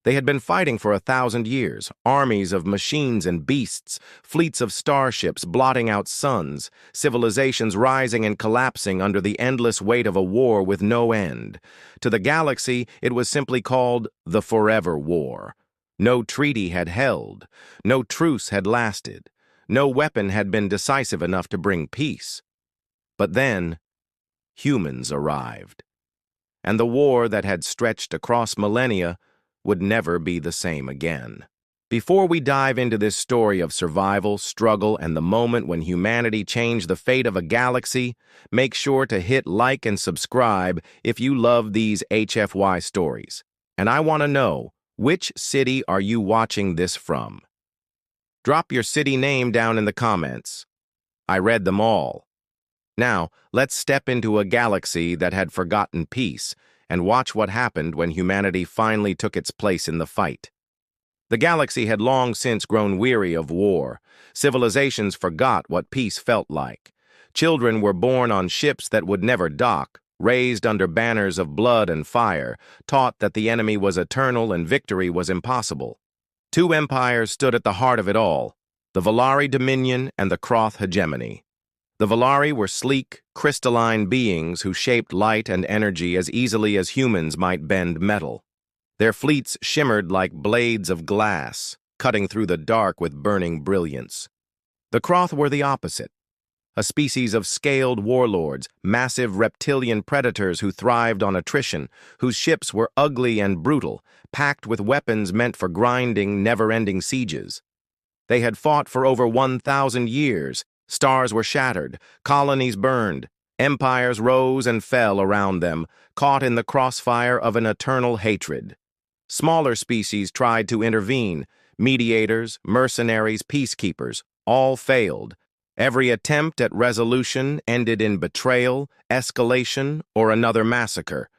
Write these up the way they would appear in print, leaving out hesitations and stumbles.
They had been fighting for 1,000 years, armies of machines and beasts, fleets of starships blotting out suns, civilizations rising and collapsing under the endless weight of a war with no end. To the galaxy, it was simply called the Forever War. No treaty had held, no truce had lasted, no weapon had been decisive enough to bring peace. But then, humans arrived. And the war that had stretched across millennia would never be the same again. Before we dive into this story of survival, struggle, and the moment when humanity changed the fate of a galaxy, make sure to hit like and subscribe if you love these HFY stories. And I want to know, which city are you watching this from? Drop your city name down in the comments. I read them all. Now, let's step into a galaxy that had forgotten peace and watch what happened when humanity finally took its place in the fight. The galaxy had long since grown weary of war. Civilizations forgot what peace felt like. Children were born on ships that would never dock, raised under banners of blood and fire, taught that the enemy was eternal and victory was impossible. Two empires stood at the heart of it all, the Volari Dominion and the Kroth Hegemony. The Volari were sleek, crystalline beings who shaped light and energy as easily as humans might bend metal. Their fleets shimmered like blades of glass, cutting through the dark with burning brilliance. The Kroth were the opposite, a species of scaled warlords, massive reptilian predators who thrived on attrition, whose ships were ugly and brutal, packed with weapons meant for grinding, never-ending sieges. They had fought for over 1,000 years. Stars were shattered, colonies burned, empires rose and fell around them, caught in the crossfire of an eternal hatred. Smaller species tried to intervene, mediators, mercenaries, peacekeepers, all failed. Every attempt at resolution ended in betrayal, escalation, or another massacre.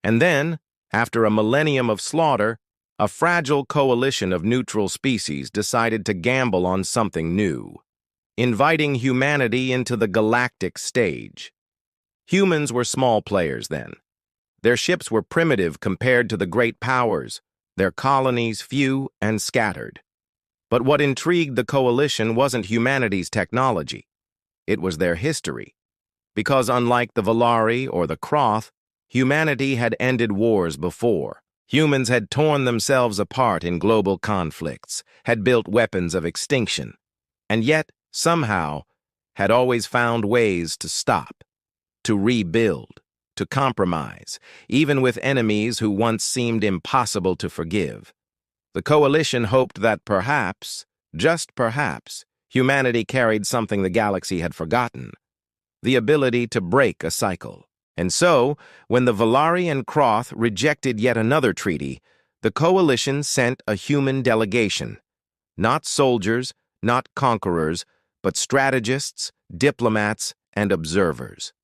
And then, after a millennium of slaughter, a fragile coalition of neutral species decided to gamble on something new, inviting humanity into the galactic stage. Humans were small players then. Their ships were primitive compared to the great powers, their colonies few and scattered. But what intrigued the coalition wasn't humanity's technology. It was their history. Because unlike the Volari or the Kroth, humanity had ended wars before. Humans had torn themselves apart in global conflicts, had built weapons of extinction, and yet, somehow, had always found ways to stop, to rebuild, to compromise, even with enemies who once seemed impossible to forgive. The coalition hoped that perhaps, just perhaps, humanity carried something the galaxy had forgotten, the ability to break a cycle. And so, when the Volari and Kroth rejected yet another treaty, the coalition sent a human delegation. Not soldiers, not conquerors, but strategists, diplomats, and observers.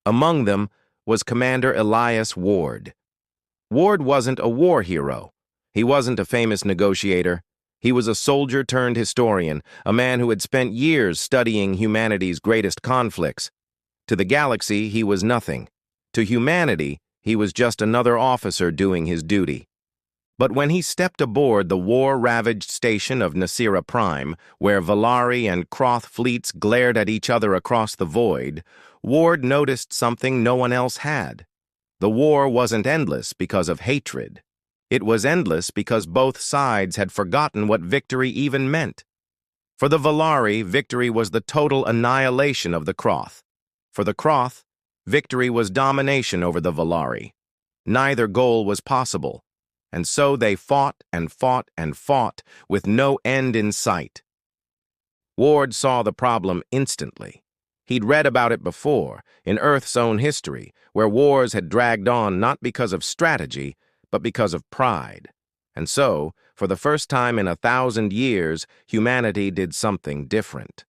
Among them was Commander Elias Ward. Ward wasn't a war hero. He wasn't a famous negotiator. He was a soldier-turned-historian, a man who had spent years studying humanity's greatest conflicts. To the galaxy, he was nothing. To humanity, he was just another officer doing his duty. But when he stepped aboard the war-ravaged station of Nasira Prime, where Volari and Kroth fleets glared at each other across the void, Ward noticed something no one else had. The war wasn't endless because of hatred. It was endless because both sides had forgotten what victory even meant. For the Volari, victory was the total annihilation of the Kroth. For the Kroth, victory was domination over the Volari. Neither goal was possible. And so they fought and fought and fought, with no end in sight. Ward saw the problem instantly. He'd read about it before, in Earth's own history, where wars had dragged on not because of strategy, but because of pride. And so, for the first time in 1,000 years, humanity did something different.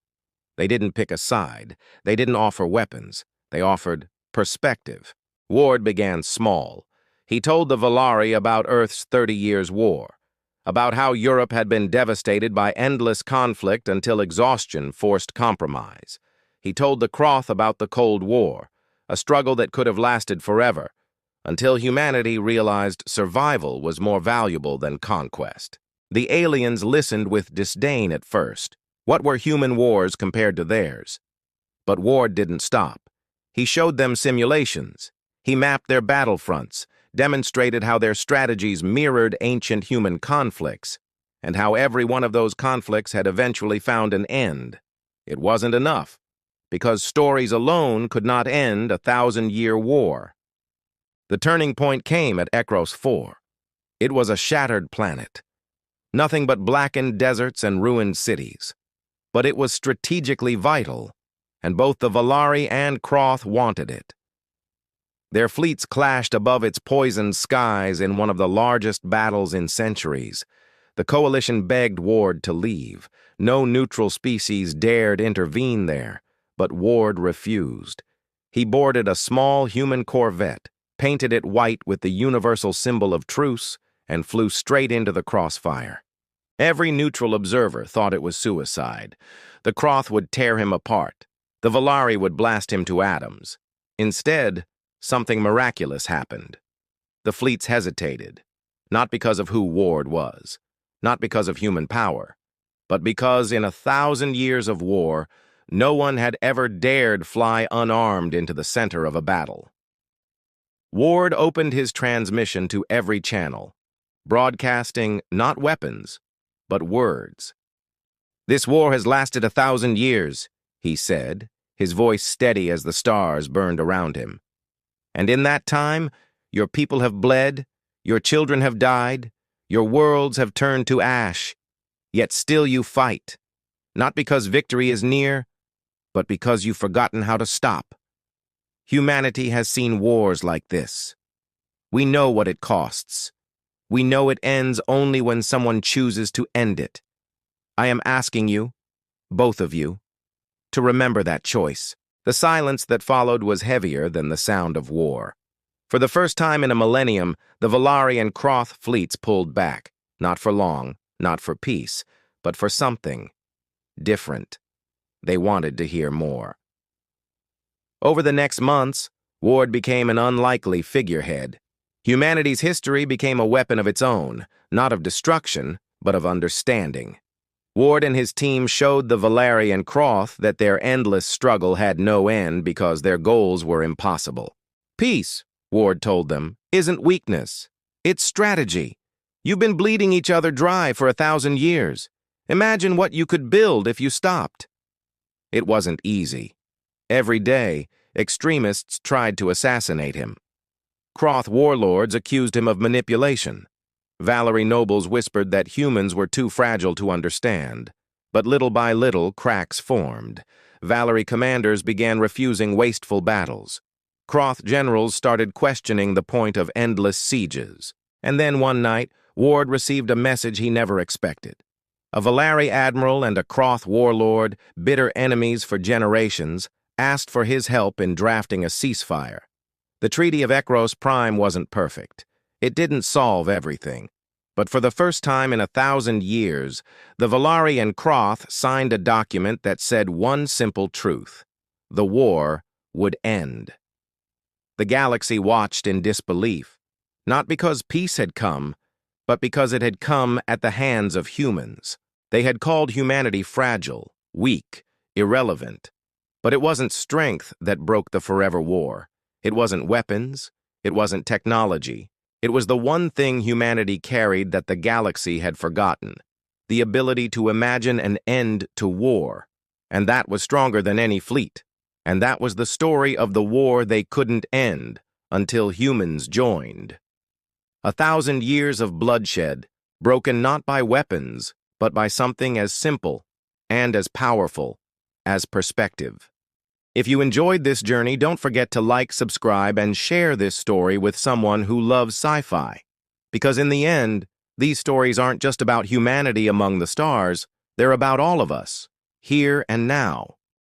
They didn't pick a side. They didn't offer weapons. They offered perspective. Ward began small. He told the Volari about Earth's 30 Years' War, about how Europe had been devastated by endless conflict until exhaustion forced compromise. He told the Kroth about the Cold War, a struggle that could have lasted forever, until humanity realized survival was more valuable than conquest. The aliens listened with disdain at first. What were human wars compared to theirs? But Ward didn't stop. He showed them simulations. He mapped their battlefronts, demonstrated how their strategies mirrored ancient human conflicts, and how every one of those conflicts had eventually found an end. It wasn't enough, because stories alone could not end a 1,000-year war. The turning point came at Ekros 4. It was a shattered planet. Nothing but blackened deserts and ruined cities. But it was strategically vital, and both the Valari and Kroth wanted it. Their fleets clashed above its poisoned skies in one of the largest battles in centuries. The Coalition begged Ward to leave. No neutral species dared intervene there, but Ward refused. He boarded a small human corvette, painted it white with the universal symbol of truce, and flew straight into the crossfire. Every neutral observer thought it was suicide. The Kroth would tear him apart. The Valari would blast him to atoms. Instead, something miraculous happened. The fleets hesitated, not because of who Ward was, not because of human power, but because in 1,000 years of war, no one had ever dared fly unarmed into the center of a battle. Ward opened his transmission to every channel, broadcasting not weapons, but words. "This war has lasted 1,000 years, he said, his voice steady as the stars burned around him. And in that time, your people have bled, your children have died, your worlds have turned to ash, yet still you fight, not because victory is near, but because you've forgotten how to stop. Humanity has seen wars like this. We know what it costs. We know it ends only when someone chooses to end it. I am asking you, both of you, to remember that choice." The silence that followed was heavier than the sound of war. For the first time in a millennium, the Valari and Kroth fleets pulled back, not for long, not for peace, but for something different. They wanted to hear more. Over the next months, Ward became an unlikely figurehead. Humanity's history became a weapon of its own, not of destruction, but of understanding. Ward and his team showed the Valari and Kroth that their endless struggle had no end because their goals were impossible. "Peace," Ward told them, "isn't weakness. It's strategy. You've been bleeding each other dry for 1,000 years. Imagine what you could build if you stopped." It wasn't easy. Every day, extremists tried to assassinate him. Kroth warlords accused him of manipulation. Valari nobles whispered that humans were too fragile to understand. But little by little, cracks formed. Valari commanders began refusing wasteful battles. Kroth generals started questioning the point of endless sieges. And then one night, Ward received a message he never expected. A Valari admiral and a Kroth warlord, bitter enemies for generations, asked for his help in drafting a ceasefire. The Treaty of Ekros Prime wasn't perfect. It didn't solve everything. But for the first time in 1,000 years, the Valari and Kroth signed a document that said one simple truth: the war would end. The galaxy watched in disbelief, not because peace had come, but because it had come at the hands of humans. They had called humanity fragile, weak, irrelevant. But it wasn't strength that broke the forever war. It wasn't weapons. It wasn't technology. It was the one thing humanity carried that the galaxy had forgotten: the ability to imagine an end to war. And that was stronger than any fleet. And that was the story of the war they couldn't end until humans joined. 1,000 years of bloodshed, broken not by weapons, but by something as simple and as powerful as perspective. If you enjoyed this journey, don't forget to like, subscribe, and share this story with someone who loves sci-fi. Because in the end, these stories aren't just about humanity among the stars, they're about all of us, here and now.